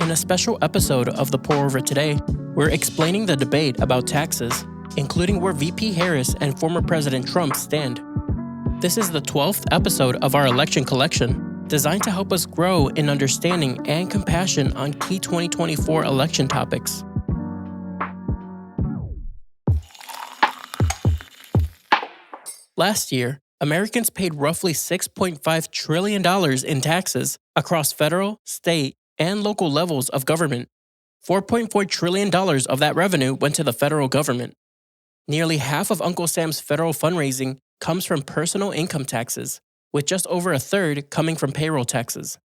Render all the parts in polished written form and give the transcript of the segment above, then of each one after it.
In a special episode of The Pour Over Today, we're explaining the debate about taxes, including where VP Harris and former President Trump stand. This is the 12th episode of our election collection, designed to help us grow in understanding and compassion on key 2024 election topics. Last year, Americans paid roughly $6.5 trillion in taxes across federal, state, and local levels of government. $4.4 trillion of that revenue went to the federal government. Nearly half of Uncle Sam's federal fundraising comes from personal income taxes, with just over a third coming from payroll taxes.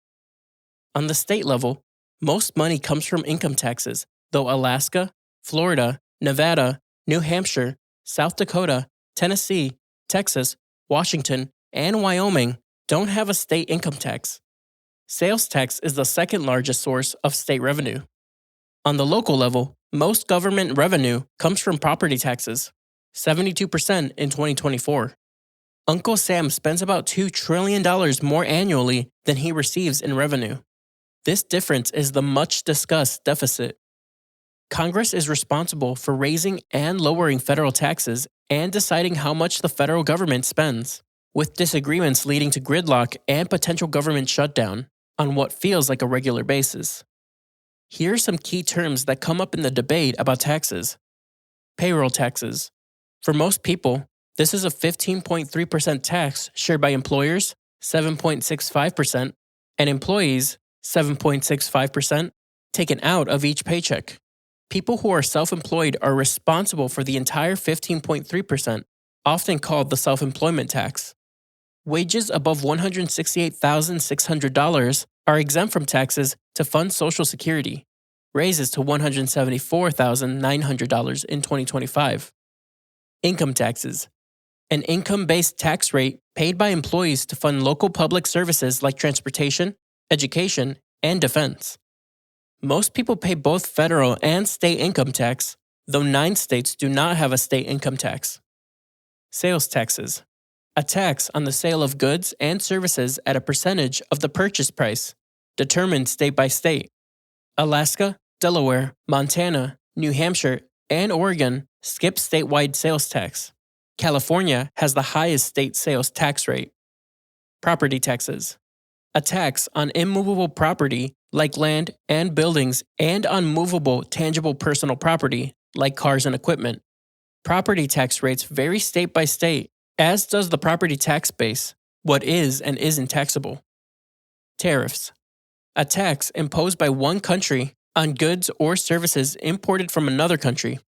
On the state level, most money comes from income taxes, though Alaska, Florida, Nevada, New Hampshire, South Dakota, Tennessee, Texas, Washington, and Wyoming don't have a state income tax. Sales tax is the second largest source of state revenue. On the local level, most government revenue comes from property taxes, 72% in 2024. Uncle Sam spends about $2 trillion more annually than he receives in revenue. This difference is the much-discussed deficit. Congress is responsible for raising and lowering federal taxes and deciding how much the federal government spends, with disagreements leading to gridlock and potential government shutdown on what feels like a regular basis. Here are some key terms that come up in the debate about taxes. Payroll taxes. For most people, this is a 15.3% tax shared by employers, 7.65%, and employees, 7.65%, taken out of each paycheck. People who are self-employed are responsible for the entire 15.3%, often called the self-employment tax. Wages above $168,600 are exempt from taxes to fund Social Security, raises to $174,900 in 2025. Income taxes. An income-based tax rate paid by employees to fund local public services like transportation, education, and defense. Most people pay both federal and state income tax, though 9 states do not have a state income tax. Sales taxes. A tax on the sale of goods and services at a percentage of the purchase price, determined state by state. Alaska, Delaware, Montana, New Hampshire, and Oregon skip statewide sales tax. California has the highest state sales tax rate. Property taxes. A tax on immovable property like land and buildings and on movable tangible personal property like cars and equipment. Property tax rates vary state by state, as does the property tax base, what is and isn't taxable. Tariffs. A tax imposed by one country on goods or services imported from another country.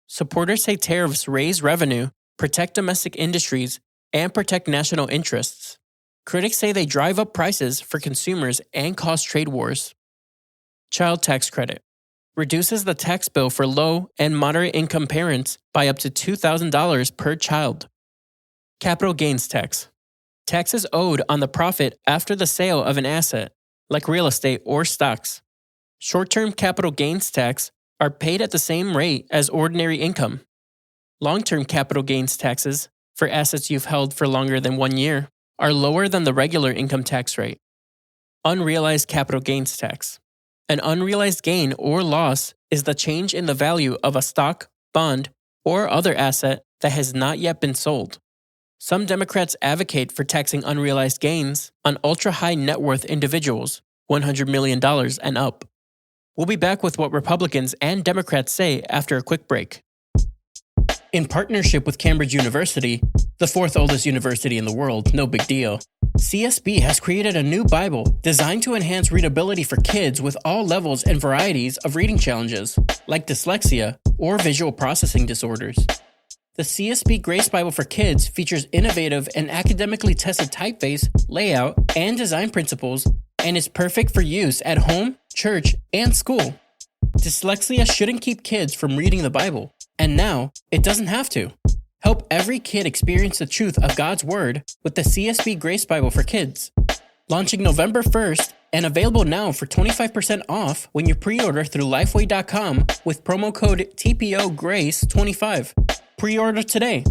Supporters say tariffs raise revenue, protect domestic industries, and protect national interests. Critics say they drive up prices for consumers and cause trade wars. Child tax credit. Reduces the tax bill for low and moderate income parents by up to $2,000 per child. Capital gains tax. Taxes owed on the profit after the sale of an asset, like real estate or stocks. Short-term capital gains tax are paid at the same rate as ordinary income. Long-term capital gains taxes, for assets you've held for longer than 1 year, are lower than the regular income tax rate. Unrealized capital gains tax. An unrealized gain or loss is the change in the value of a stock, bond, or other asset that has not yet been sold. Some Democrats advocate for taxing unrealized gains on ultra-high net worth individuals, $100 million and up. We'll be back with what Republicans and Democrats say after a quick break. In partnership with Cambridge University, the 4th oldest university in the world, no big deal, CSB has created a new Bible designed to enhance readability for kids with all levels and varieties of reading challenges, like dyslexia or visual processing disorders. The CSB Grace Bible for Kids features innovative and academically tested typeface, layout, and design principles, and is perfect for use at home, church, and school. Dyslexia shouldn't keep kids from reading the Bible, and now it doesn't have to. Help every kid experience the truth of God's Word with the CSB Grace Bible for Kids. Launching November 1st and available now for 25% off when you pre-order through Lifeway.com with promo code TPOGRACE25. Pre-order today.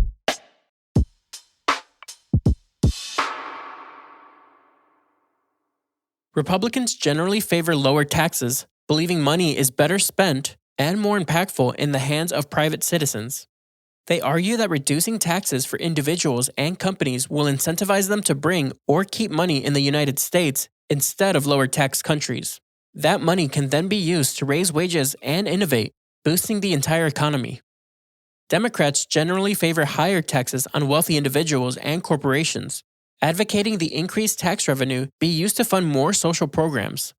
Republicans generally favor lower taxes, believing money is better spent and more impactful in the hands of private citizens. They argue that reducing taxes for individuals and companies will incentivize them to bring or keep money in the United States instead of lower tax countries. That money can then be used to raise wages and innovate, boosting the entire economy. Democrats generally favor higher taxes on wealthy individuals and corporations, advocating the increased tax revenue be used to fund more social programs.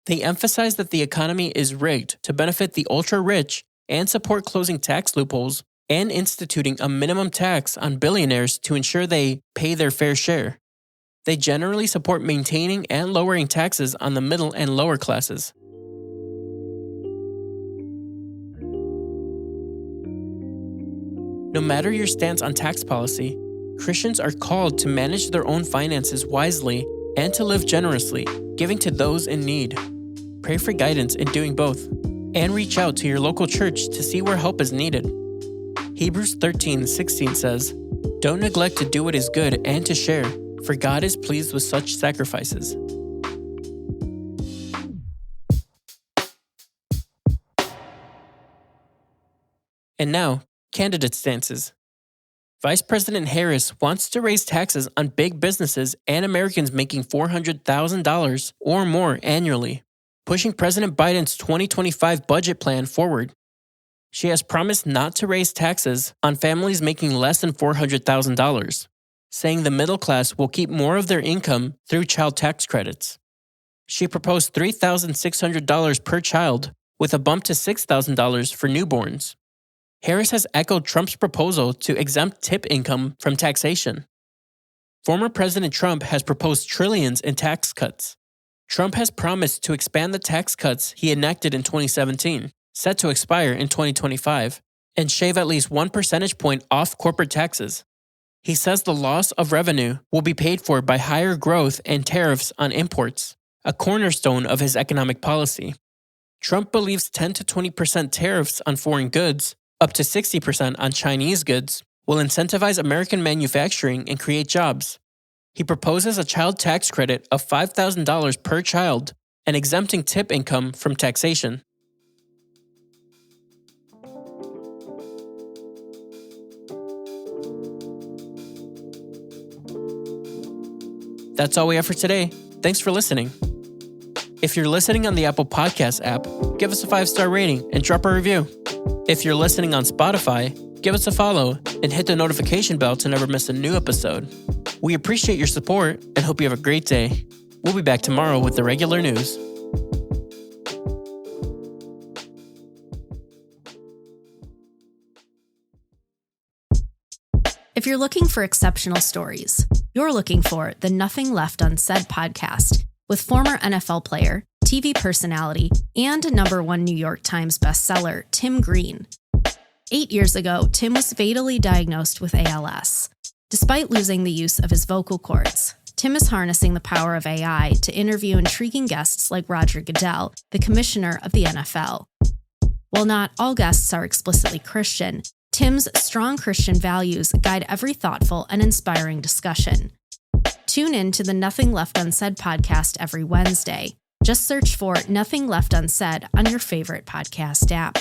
They emphasize that the economy is rigged to benefit the ultra-rich and support closing tax loopholes and instituting a minimum tax on billionaires to ensure they pay their fair share. They generally support maintaining and lowering taxes on the middle and lower classes. No matter your stance on tax policy, Christians are called to manage their own finances wisely and to live generously, giving to those in need. Pray for guidance in doing both, and reach out to your local church to see where help is needed. Hebrews 13:16 says, "Don't neglect to do what is good and to share, for God is pleased with such sacrifices." And now, candidate stances. Vice President Harris wants to raise taxes on big businesses and Americans making $400,000 or more annually, pushing President Biden's 2025 budget plan forward. She has promised not to raise taxes on families making less than $400,000, saying the middle class will keep more of their income through child tax credits. She proposed $3,600 per child, with a bump to $6,000 for newborns. Harris has echoed Trump's proposal to exempt tip income from taxation. Former President Trump has proposed trillions in tax cuts. Trump has promised to expand the tax cuts he enacted in 2017, set to expire in 2025, and shave at least 1 percentage point off corporate taxes. He says the loss of revenue will be paid for by higher growth and tariffs on imports, a cornerstone of his economic policy. Trump believes 10 to 20% tariffs on foreign goods, up to 60% on Chinese goods, will incentivize American manufacturing and create jobs. He proposes a child tax credit of $5,000 per child and exempting tip income from taxation. That's all we have for today. Thanks for listening. If you're listening on the Apple Podcast app, give us a 5-star rating and drop a review. If you're listening on Spotify, give us a follow and hit the notification bell to never miss a new episode. We appreciate your support and hope you have a great day. We'll be back tomorrow with the regular news. If you're looking for exceptional stories, you're looking for the Nothing Left Unsaid podcast with former NFL player, TV personality, and #1 New York Times bestseller, Tim Green. 8 years ago, Tim was fatally diagnosed with ALS. Despite losing the use of his vocal cords, Tim is harnessing the power of AI to interview intriguing guests like Roger Goodell, the commissioner of the NFL. While not all guests are explicitly Christian, Tim's strong Christian values guide every thoughtful and inspiring discussion. Tune in to the Nothing Left Unsaid podcast every Wednesday. Just search for Nothing Left Unsaid on your favorite podcast app.